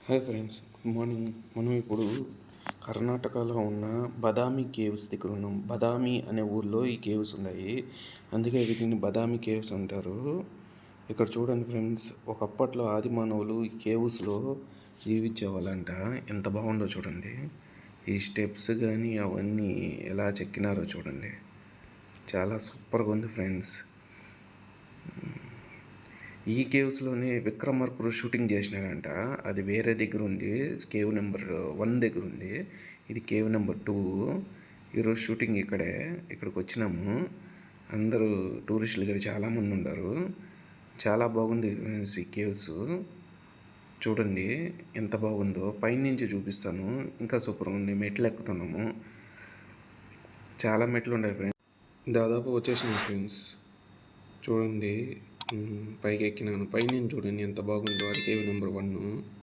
Hi friends, good morning. మనం ఇప్పుడు కర్ణాటకలో ఉన్న బదామి కేవ్స్ దగ్గర ఉన్నాం. బదామి అనే ఊర్లో ఈ కేవ్స్ ఉన్నాయి. అందుకే వీటిని బదామి కేవ్స్ అంటారు. ఇక్కడ చూడండి ఫ్రెండ్స్, ఒకప్పట్లో ఆది మానవులు ఈ కేవ్స్లో జీవించేవాళ్ళంట. ఎంత బాగుందో చూడండి. ఈ స్టెప్స్ కానీ అవన్నీ ఎలా చెక్కినారో చూడండి. చాలా సూపర్గా ఉంది ఫ్రెండ్స్. ఈ కేవ్స్లోనే విక్రమార్కుడు షూటింగ్ చేసినాడంట. అది వేరే దగ్గర ఉంది, కేవ్ నెంబర్ 1 దగ్గర ఉంది. ఇది కేవ్ నెంబర్ 2. ఈరోజు షూటింగ్ ఇక్కడికి వచ్చినాము. అందరూ టూరిస్టులు ఇక్కడ చాలామంది ఉన్నారు. చాలా బాగుంది ఫ్రెండ్స్ ఈ కేవ్స్. చూడండి ఎంత బాగుందో. పైనుంచి చూపిస్తాను, ఇంకా సూపర్గా ఉంది. మెట్లు ఎక్కుతున్నాము, చాలా మెట్లు ఉన్నాయి ఫ్రెండ్స్. దాదాపు వచ్చేసినాం ఫ్రెండ్స్. చూడండి, పైకి ఎక్కినాను. పైన చూడండి ఎంత బాగుందో. అది కేవ్ నెంబర్ 1.